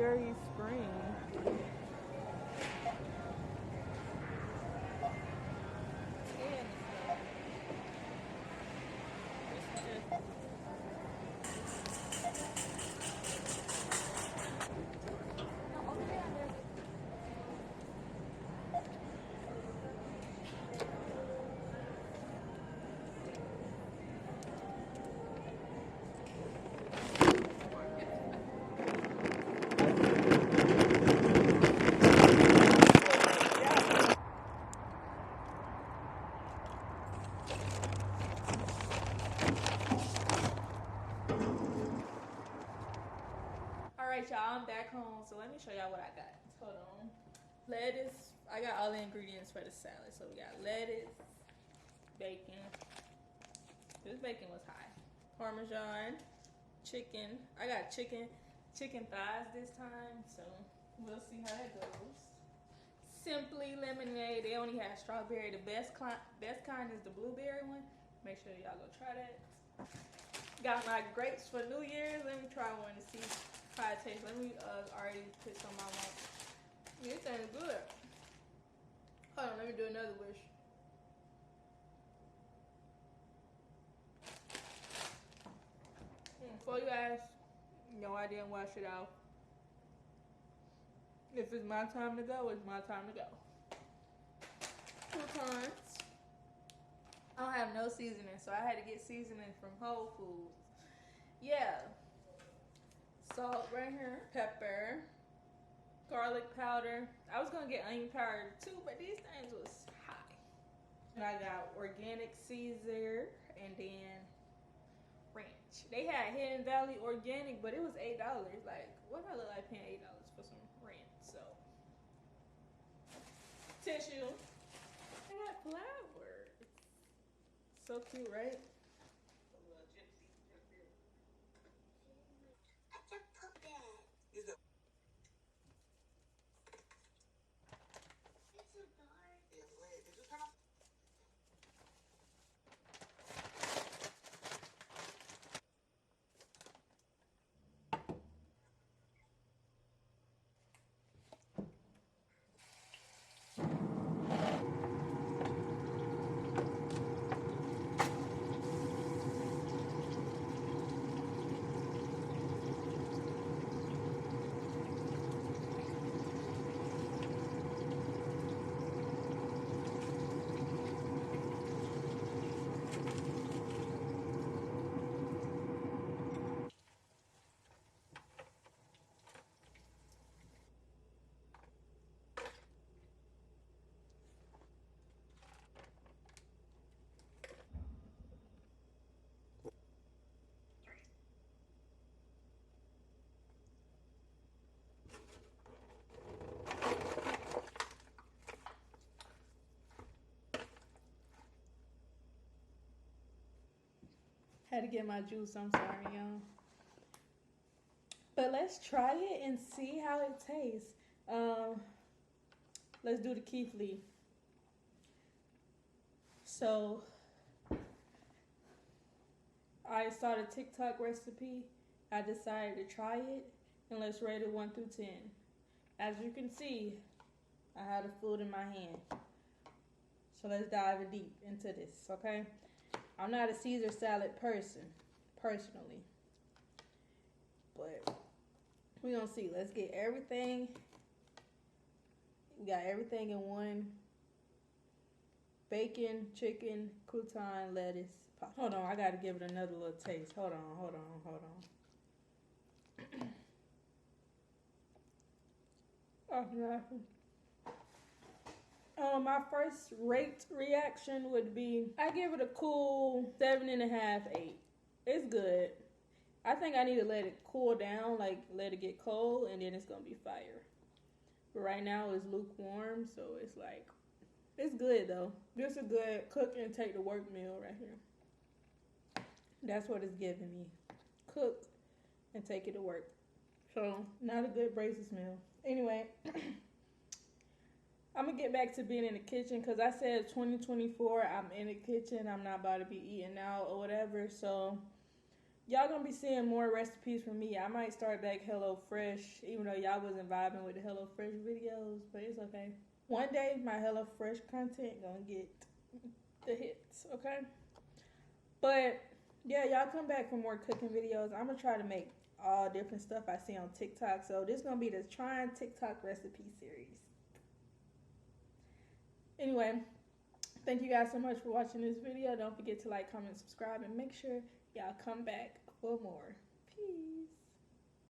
very spring. Alright, y'all, I'm back home, so let me show y'all what I got. Hold on. Lettuce. I got all the ingredients for the salad. So we got lettuce, bacon. This bacon was high. Parmesan, chicken. I got chicken thighs this time, so we'll see how that goes. Simply lemonade. They only have strawberry. The best kind is the blueberry one. Make sure y'all go try that. Got my grapes for New Year's. Let me try one to see how it tastes. Let me already put some I want. This thing's good. Hold on, let me do another wish. Before you ask, no, I didn't wash it out. If it's my time to go, it's my time to go. 2 times. I don't have no seasoning, so I had to get seasoning from Whole Foods. Yeah. Salt right here, pepper, garlic powder. I was gonna get onion powder too, but these things was high. And I got organic Caesar and then ranch. They had Hidden Valley organic, but it was $8. Like, what I look like paying $8 for some ranch? So, tissue. I got flowers. So cute, right? Had to get my juice, I'm sorry, y'all. But let's try it and see how it tastes. Let's do the Keith Lee. So, I saw the TikTok recipe. I decided to try it, and let's rate it 1 through 10. As you can see, I had the food in my hand. So let's dive deep into this, okay? I'm not a Caesar salad person, personally. But we're gonna see. Let's get everything. We got everything in one. Bacon, chicken, crouton, lettuce. Hold on, I gotta give it another little taste. Hold on. My first reaction would be, I give it a cool 7.5, 8. It's good. I think I need to let it cool down, like let it get cold, and then it's gonna be fire. But right now it's lukewarm, so it's like, it's good though. This is a good cook and take to work meal right here. That's what it's giving me. Cook and take it to work. So, not a good braces meal. Anyway, I'm going to get back to being in the kitchen because I said 2024, I'm in the kitchen. I'm not about to be eating out or whatever. So, y'all gonna be seeing more recipes from me. I might start back HelloFresh, even though y'all wasn't vibing with the HelloFresh videos, but it's okay. One day, my HelloFresh content gonna get the hits, okay? But yeah, y'all come back for more cooking videos. I'm gonna try to make all different stuff I see on TikTok. So this is gonna be the Trying TikTok Recipe series. Anyway, thank you guys so much for watching this video. Don't forget to like, comment, subscribe, and make sure y'all come back for more. Peace.